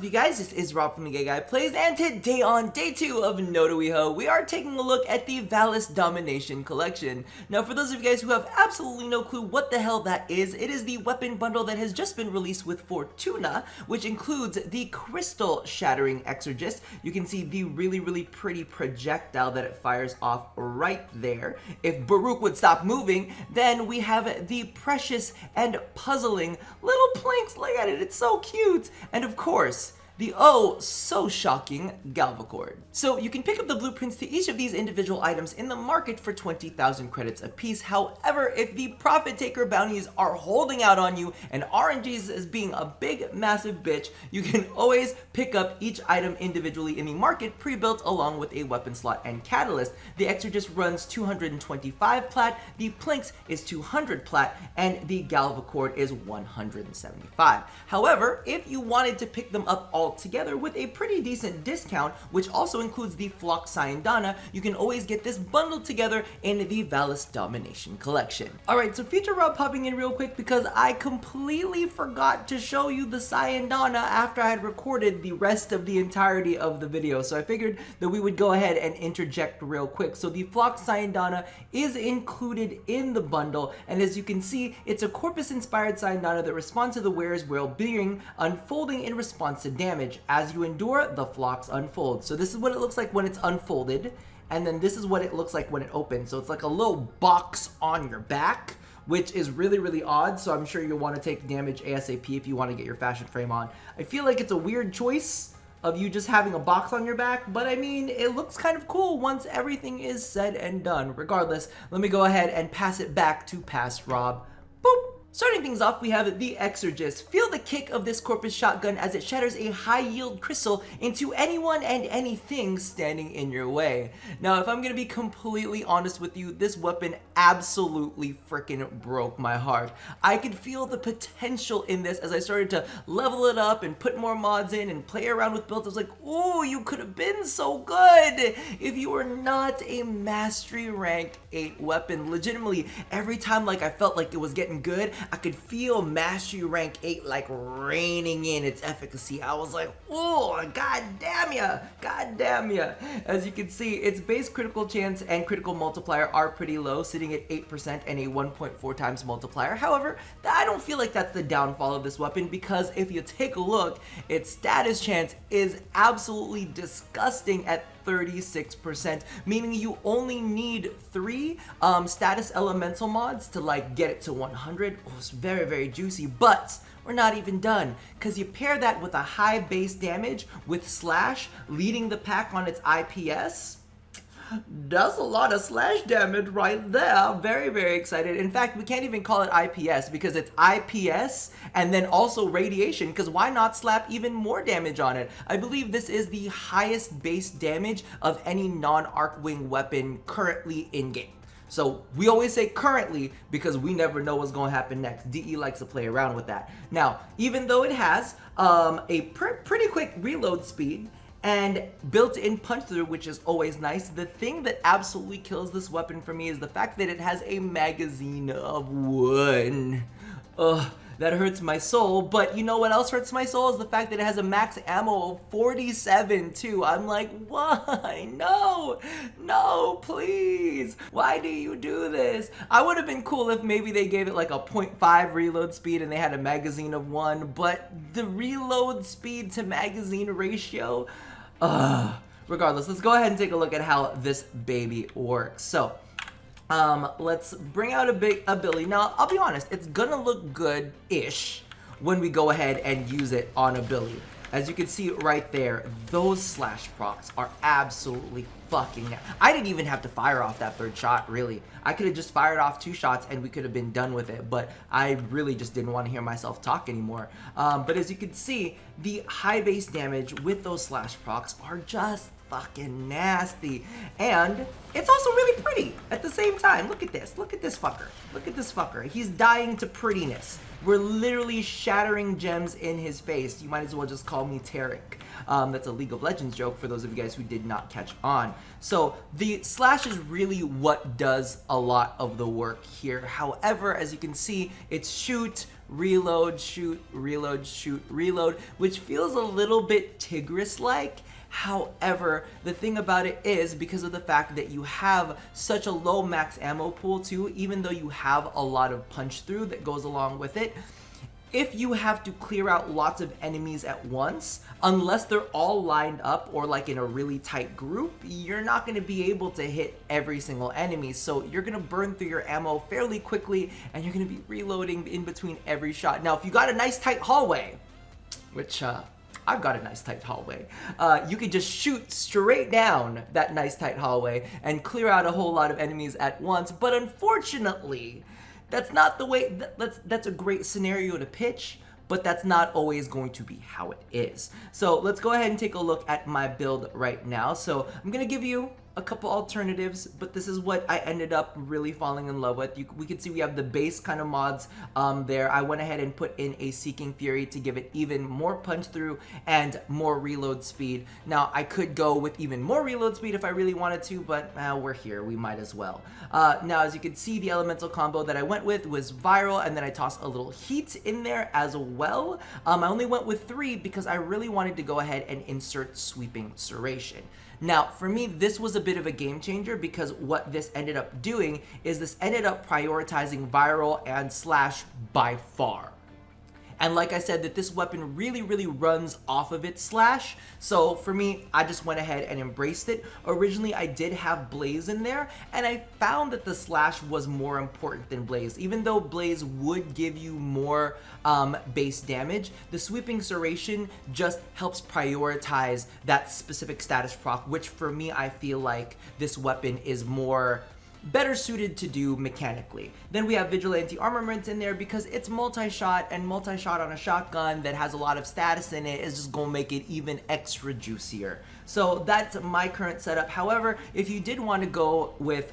up, you guys? This is Rob from the Gay Guy Plays, and today on day 2 of No Do We Ho, we are taking a look at the Vallis Domination Collection. Now, for those of you guys who have absolutely no clue what the hell that is, it is the weapon bundle that has just been released with Fortuna, which includes the Crystal Shattering Exergis. You can see the really pretty projectile that it fires off right there. If Baruch would stop moving, then we have the precious and puzzling little Plinx. Look at it, it's so cute. And of course, the oh so shocking Galvacord. So you can pick up the blueprints to each of these individual items in the market for 20,000 credits a piece. However, if the profit taker bounties are holding out on you and RNGs is being a big massive bitch, you can always pick up each item individually in the market pre-built along with a weapon slot and catalyst. The Exergis runs 225 plat, the Plinx is 200 plat, and the Galvacord is 175. However, if you wanted to pick them up all together with a pretty decent discount, which also includes the Flox Syandana, you can always get this bundled together in the Vallis Domination Collection. Alright, so Future Rob popping in real quick because I completely forgot to show you the Syandana after I had recorded the rest of the entirety of the video, so I figured that we would go ahead and interject real quick. So the Flox Syandana is included in the bundle, and as you can see, it's a corpus-inspired Syandana that responds to the wearer's well-being, unfolding in response to damage. As you endure, the Flox unfolds. So this is what it looks like when it's unfolded, and then this is what it looks like when it opens. So it's like a little box on your back, which is really odd, so I'm sure you'll want to take damage ASAP if you want to get your fashion frame on. I feel like it's a weird choice of you just having a box on your back, but I mean, it looks kind of cool once everything is said and done. Regardless, let me go ahead and pass it back to Past Rob. Boop! Starting things off, we have the Exergis. Feel the kick of this Corpus shotgun as it shatters a high-yield crystal into anyone and anything standing in your way. Now, if I'm gonna be completely honest with you, this weapon absolutely freaking broke my heart. I could feel the potential in this as I started to level it up and put more mods in and play around with builds. I was like, ooh, you could have been so good if you were not a Mastery Rank 8 weapon. Legitimately, every time like I felt like it was getting good, I could feel Mastery Rank 8 like reining in its efficacy. I was like, oh, god damn ya. As you can see, its base critical chance and critical multiplier are pretty low, sitting at 8% and a 1.4 times multiplier. However, I don't feel like that's the downfall of this weapon, because if you take a look, its status chance is absolutely disgusting at 36%, meaning you only need 3 status elemental mods to like get it to 100. Oh, it's very juicy, but we're not even done, because you pair that with a high base damage with slash leading the pack on its IPS. That's a lot of slash damage right there. Very excited. In fact, we can't even call it IPS because it's IPS and then also radiation, because why not slap even more damage on it? I believe this is the highest base damage of any non-Arcwing weapon currently in-game. So we always say currently because we never know what's going to happen next. DE likes to play around with that. Now, even though it has a pretty quick reload speed and built-in punch through, which is always nice, the thing that absolutely kills this weapon for me is the fact that it has a magazine of 1. Ugh, that hurts my soul. But you know what else hurts my soul is the fact that it has a max ammo of 47 too. I'm like, why? No, please. Why do you do this? I would have been cool if maybe they gave it like a 0.5 reload speed and they had a magazine of 1, but the reload speed to magazine ratio, regardless, let's go ahead and take a look at how this baby works. So, let's bring out a ability. Now, I'll be honest, it's gonna look good-ish when we go ahead and use it on ability. As you can see right there, those slash procs are absolutely fucking... I didn't even have to fire off that 3rd shot, really. I could have just fired off 2 shots and we could have been done with it, but I really just didn't want to hear myself talk anymore. But as you can see, the high base damage with those slash procs are just fucking nasty, and it's also really pretty at the same time. Look at this fucker. He's dying to prettiness. we're literally shattering gems in his face. You might as well just call me Tarek. That's a League of Legends joke for those of you guys who did not catch on. So the slash is really what does a lot of the work here. However, as you can see, it's shoot, reload, shoot, reload, shoot, reload, which feels a little bit Tigris-like. However, the thing about it is, because of the fact that you have such a low max ammo pool too, even though you have a lot of punch through that goes along with it, if you have to clear out lots of enemies at once, unless they're all lined up or like in a really tight group, you're not going to be able to hit every single enemy. So you're going to burn through your ammo fairly quickly, and you're going to be reloading in between every shot. Now, if you got a nice tight hallway, which I've got a nice tight hallway, you could just shoot straight down that nice tight hallway and clear out a whole lot of enemies at once. But unfortunately, that's not the way, that's a great scenario to pitch, but that's not always going to be how it is. So let's go ahead and take a look at my build right now. So I'm going to give you a couple alternatives, but this is what I ended up really falling in love with. We can see we have the base kind of mods there. I went ahead and put in a Seeking Fury to give it even more punch through and more reload speed. Now, I could go with even more reload speed if I really wanted to, but we're here, we might as well. Now, as you can see, the elemental combo that I went with was viral, and then I tossed a little heat in there as well. I only went with 3 because I really wanted to go ahead and insert Sweeping Serration. Now, for me, this was a bit of a game changer because what this ended up doing is this ended up prioritizing viral and slash by far. And like I said, that this weapon really runs off of its slash. So for me, I just went ahead and embraced it. Originally, I did have Blaze in there, and I found that the slash was more important than Blaze. Even though Blaze would give you more base damage, the Sweeping Serration just helps prioritize that specific status proc, which for me, I feel like this weapon is better suited to do mechanically. Then we have Vigilante Armament in there because it's multi-shot, and multi-shot on a shotgun that has a lot of status in it is just gonna make it even extra juicier. So that's my current setup. However, if you did want to go with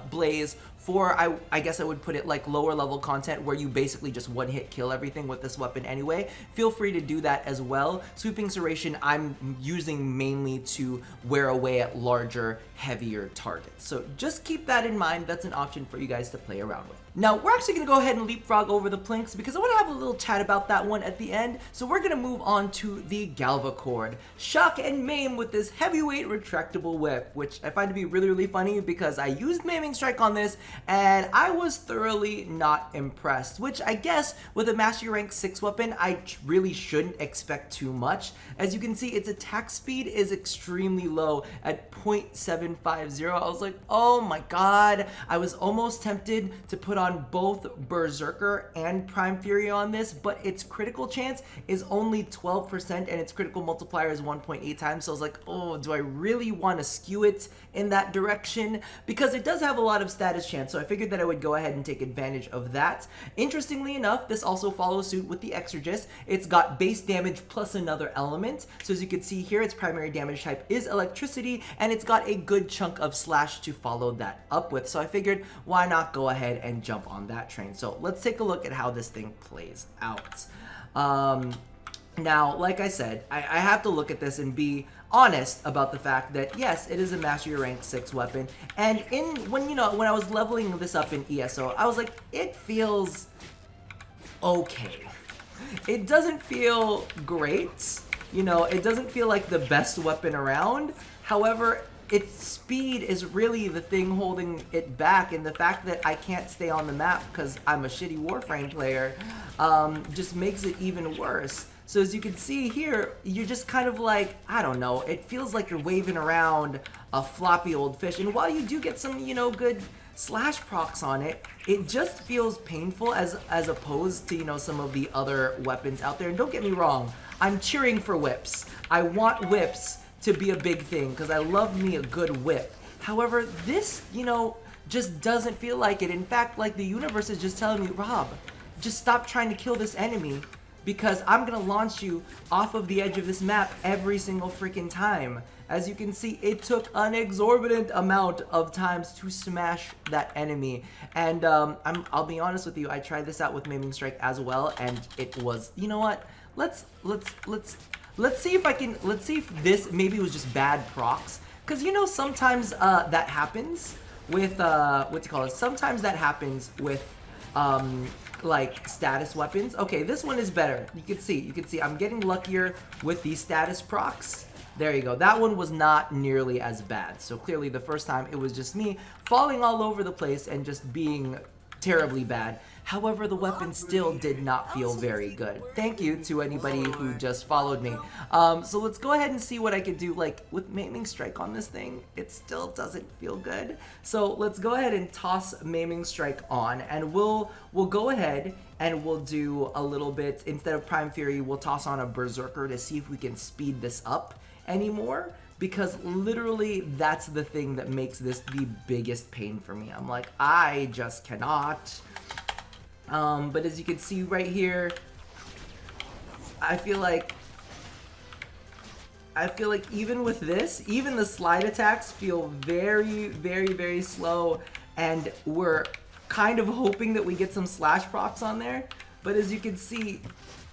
Blaze for, I guess I would put it like lower level content where you basically just one-hit kill everything with this weapon anyway, feel free to do that as well. Sweeping Serration I'm using mainly to wear away at larger, heavier targets. So just keep that in mind. That's an option for you guys to play around with. Now, we're actually going to go ahead and leapfrog over the Plinx because I want to have a little chat about that one at the end. So we're going to move on to the Galvacord. Shock and maim with this heavyweight retractable whip, which I find to be really funny because I used Maiming Strike on this and I was thoroughly not impressed, which I guess with a Mastery Rank 6 weapon, I really shouldn't expect too much. As you can see, its attack speed is extremely low at 0.750. I was like, oh my god. I was almost tempted to put on both Berserker and Prime Fury on this, but its critical chance is only 12% and its critical multiplier is 1.8 times. So I was like, oh, do I really want to skew it in that direction? Because it does have a lot of status chance, so I figured that I would go ahead and take advantage of that. Interestingly enough, this also follows suit with the Exergis. It's got base damage plus another element. So as you can see here, its primary damage type is electricity, and it's got a good chunk of slash to follow that up with. So I figured, why not go ahead and jump on that train? So let's take a look at how this thing plays out. Now, like I said, I have to look at this and be honest about the fact that yes, it is a Mastery Rank 6 weapon, and when I was leveling this up in ESO, I was like, it feels okay. It doesn't feel great, it doesn't feel like the best weapon around. However, its speed is really the thing holding it back, and the fact that I can't stay on the map because I'm a shitty Warframe player just makes it even worse. So as you can see here, you're just kind of like, I don't know, it feels like you're waving around a floppy old fish, and while you do get some, good slash procs on it, it just feels painful as opposed to, some of the other weapons out there. And don't get me wrong, I'm cheering for whips. I want whips to be a big thing because I love me a good whip. However, this, just doesn't feel like it. In fact, like the universe is just telling me, Rob, just stop trying to kill this enemy. because I'm gonna launch you off of the edge of this map every single freaking time. As you can see, it took an exorbitant amount of times to smash that enemy. And I'll be honest with you, I tried this out with Maiming Strike as well, and it was, you know what? Let's see if this maybe was just bad procs. Cause you know sometimes that happens with sometimes that happens with like status weapons. Okay, this one is better. You can see I'm getting luckier with these status procs. There you go. That one was not nearly as bad. So clearly the first time it was just me falling all over the place and just being terribly bad. However, the weapon still did not feel very good. Thank you to anybody who just followed me. So let's go ahead and see what I could do. Like with Maiming Strike on this thing, it still doesn't feel good. So let's go ahead and toss Maiming Strike on, and we'll go ahead and we'll do a little bit, instead of Prime Fury, we'll toss on a Berserker to see if we can speed this up anymore, because literally that's the thing that makes this the biggest pain for me. I'm like, I just cannot. But as you can see right here, I feel like even with this, even the slide attacks feel very, very, very slow, and we're kind of hoping that we get some slash procs on there. But as you can see,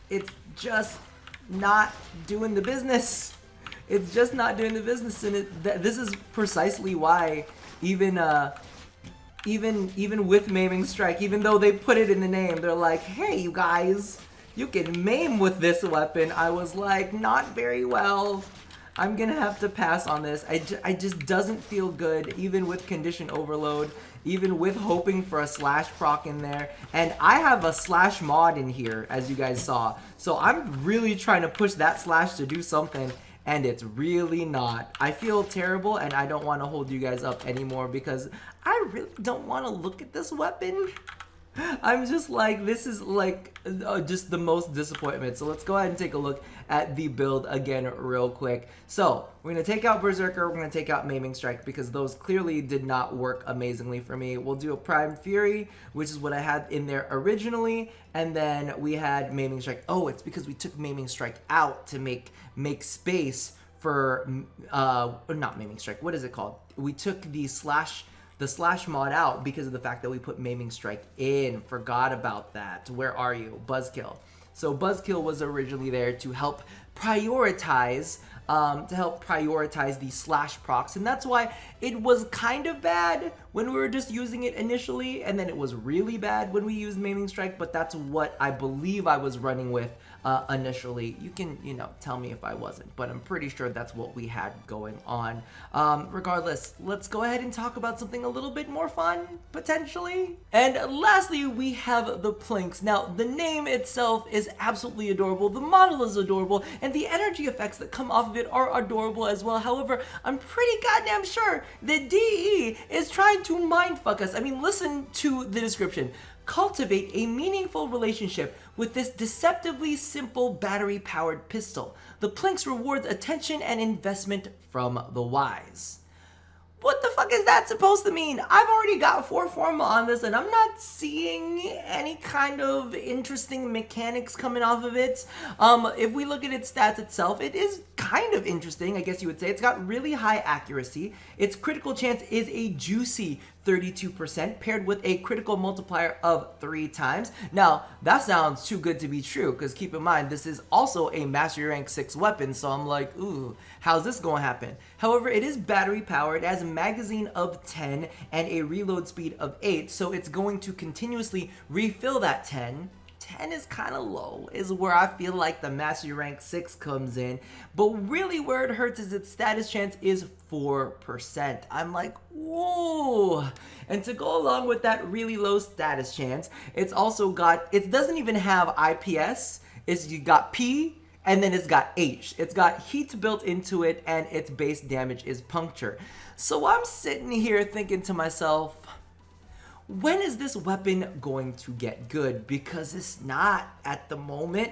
it's just not doing the business. It's just not doing the business, and this is precisely why even with Maiming Strike, even though they put it in the name, they're like, hey, you guys, you can maim with this weapon. I was like, not very well. I'm gonna have to pass on this. I just doesn't feel good, even with Condition Overload, even with hoping for a slash proc in there. And I have a slash mod in here, as you guys saw. So I'm really trying to push that slash to do something, and it's really not. I feel terrible, and I don't want to hold you guys up anymore because I really don't want to look at this weapon. I'm just like, this is like just the most disappointment. So let's go ahead and take a look at the build again real quick. So we're going to take out Berserker, we're going to take out Maiming Strike, because those clearly did not work amazingly for me. We'll do a Prime Fury, which is what I had in there originally, and then we had Maiming Strike. Oh, it's because we took Maiming Strike out to make space for not Maiming Strike, what is it called? We took the slash mod out because of the fact that we put Maiming Strike in. Forgot about that. Where are you? Buzzkill. So Buzzkill was originally there to help prioritize the slash procs, and that's why it was kind of bad when we were just using it initially, and then it was really bad when we used Maiming Strike, but that's what I believe I was running with initially. You can, tell me if I wasn't, but I'm pretty sure that's what we had going on. Regardless, let's go ahead and talk about something a little bit more fun, potentially. And lastly, we have the Plinx. Now, the name itself is absolutely adorable, the model is adorable, and the energy effects that come off of it are adorable as well. However, I'm pretty goddamn sure that DE is trying to mindfuck us. I mean, listen to the description. Cultivate a meaningful relationship with this deceptively simple battery-powered pistol. The Plinx rewards attention and investment from the wise. What the fuck is that supposed to mean? I've already got 4 forma on this, and I'm not seeing any kind of interesting mechanics coming off of it. If we look at its stats itself, it is kind of interesting, I guess you would say. It's got really high accuracy. Its critical chance is a juicy 32%, paired with a critical multiplier of 3 times. Now, that sounds too good to be true, because keep in mind, this is also a Mastery Rank 6 weapon, so I'm like, ooh, how's this going to happen? However, it is battery powered, has a magazine of 10 and a reload speed of 8, so it's going to continuously refill that 10. 10 is kind of low, is where I feel like the Mastery Rank 6 comes in, but really where it hurts is its status chance is 4%. I'm like, whoa! And to go along with that really low status chance, it's also got, it doesn't even have IPS, you got P, and then it's got H. It's got heat built into it, and its base damage is puncture. So I'm sitting here thinking to myself, when is this weapon going to get good? Because it's not at the moment,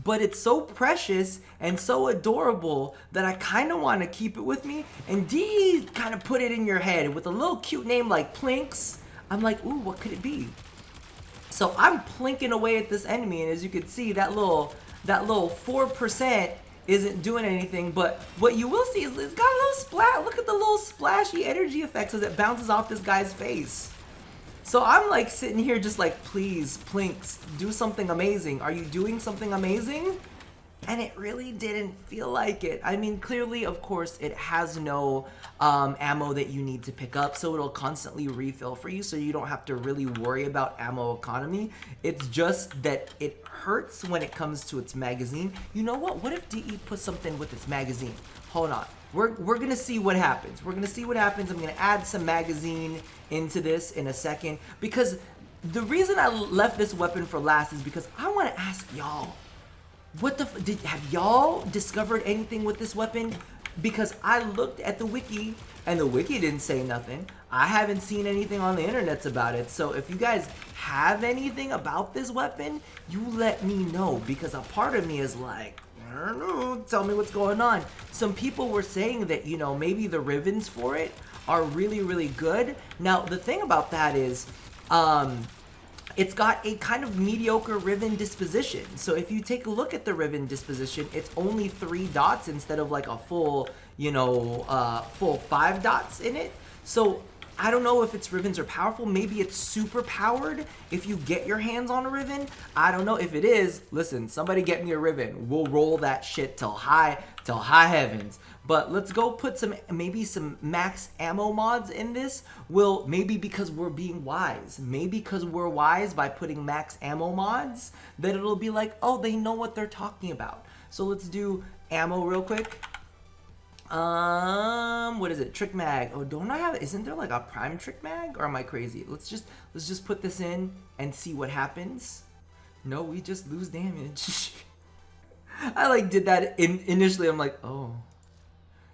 but it's so precious and so adorable that I kind of want to keep it with me. And D kind of put it in your head with a little cute name like Plinx. I'm like, ooh, what could it be? So I'm plinking away at this enemy, and as you can see, that little 4% isn't doing anything. But what you will see is it's got a little splash. Look at the little splashy energy effects as it bounces off this guy's face. So I'm like sitting here just like, please, Plinx, do something amazing. Are you doing something amazing? And it really didn't feel like it. I mean, clearly, of course, it has no ammo that you need to pick up, so it'll constantly refill for you, so you don't have to really worry about ammo economy. It's just that it hurts when it comes to its magazine. You know what? What if DE puts something with its magazine? Hold on. We're gonna see what happens. We're gonna see what happens. I'm gonna add some magazine into this in a second, because the reason I left this weapon for last is because I want to ask y'all. What the have y'all discovered anything with this weapon? Because I looked at the wiki and the wiki didn't say nothing. I haven't seen anything on the internets about it. So if you guys have anything about this weapon, you let me know, because a part of me is like, I don't know, tell me what's going on. Some people were saying that, you know, maybe the rivens for it are really, really good. Now, the thing about that is, it's got a kind of mediocre riven disposition. So if you take a look at the riven disposition, it's only 3 dots instead of like a full, you know, full 5 dots in it. So I don't know if its rivens are powerful. Maybe it's super powered if you get your hands on a riven. I don't know. If it is, listen, somebody get me a riven. We'll roll that shit till high heavens. But let's go put maybe some max ammo mods in this. Maybe because we're being wise. Maybe because we're wise by putting max ammo mods, that it'll be like, oh, they know what they're talking about. So let's do ammo real quick. What is it? Trick mag. Oh, don't I have it? Isn't there like a prime trick mag? Or am I crazy? Let's just put this in and see what happens. No, we just lose damage. I like did that initially. I'm like, oh.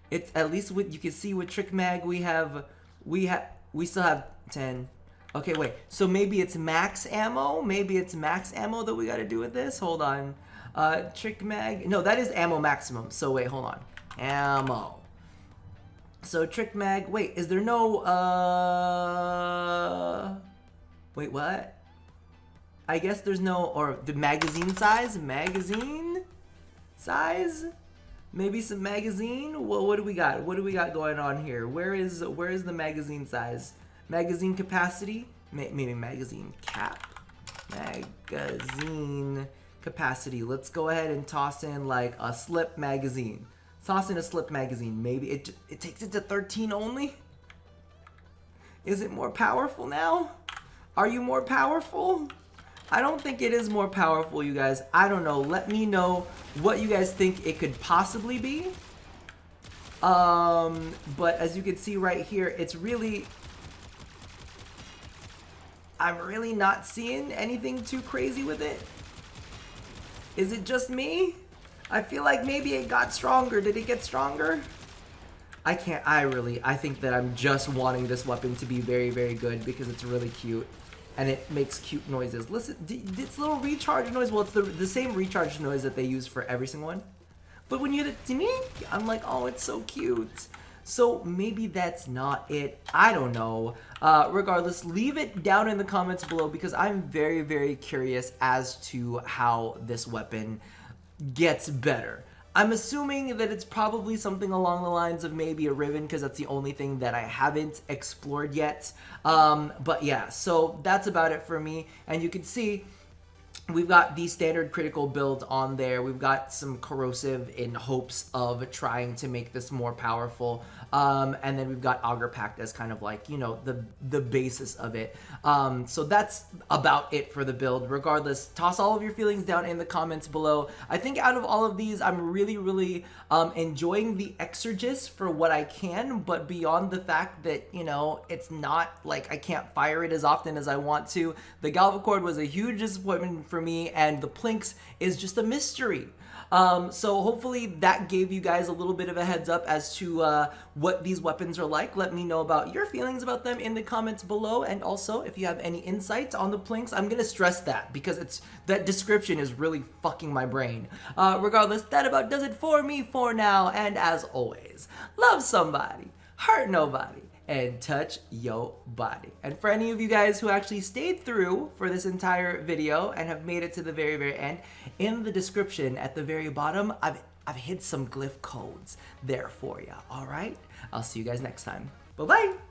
It's at least with, you can see with trick mag we still have 10. Okay, wait. So maybe it's max ammo. Maybe it's max ammo that we got to do with this. Hold on. Trick mag. No, that is ammo maximum. So wait, hold on. Ammo. So trick mag. Wait, is there no wait, what? I guess there's no, or the magazine size? Magazine size? Maybe some magazine? Well, what do we got? What do we got going on here? Where is the magazine size? Magazine capacity? Maybe magazine cap. Magazine capacity. Let's go ahead and toss in like a slip magazine. Toss in a slip magazine. Maybe it takes it to 13 only? Is it more powerful now? Are you more powerful? I don't think it is more powerful, you guys. I don't know. Let me know what you guys think it could possibly be. But as you can see right here, it's really... I'm really not seeing anything too crazy with it. Is it just me? I feel like maybe it got stronger. Did it get stronger? I think that I'm just wanting this weapon to be very, very good because it's really cute. And it makes cute noises. Listen, this little recharge noise, well, it's the same recharge noise that they use for every single one. But when you hear the ding, I'm like, oh, it's so cute. So maybe that's not it. I don't know. Regardless, leave it down in the comments below because I'm very, very curious as to how this weapon gets better. I'm assuming that it's probably something along the lines of maybe a riven because that's the only thing that I haven't explored yet. But yeah, so that's about it for me. And you can see we've got the standard critical build on there. We've got some corrosive in hopes of trying to make this more powerful. And then we've got Auger Pact as kind of like, you know, the basis of it. So that's about it for the build. Regardless, toss all of your feelings down in the comments below. I think out of all of these, I'm really, really enjoying the Exergis for what I can, but beyond the fact that, you know, it's not like I can't fire it as often as I want to. The Galvacord was a huge disappointment for me, and the Plinx is just a mystery. So hopefully that gave you guys a little bit of a heads up as to what these weapons are like. Let me know about your feelings about them in the comments below, and also if you have any insights on the Plinx, I'm gonna stress that because that description is really fucking my brain. Regardless, that about does it for me for now, and as always, love somebody, hurt nobody, and touch your body. And for any of you guys who actually stayed through for this entire video and have made it to the very end, in the description at the very bottom, I've hid some glyph codes there for you. All right, I'll see you guys next time. Bye bye.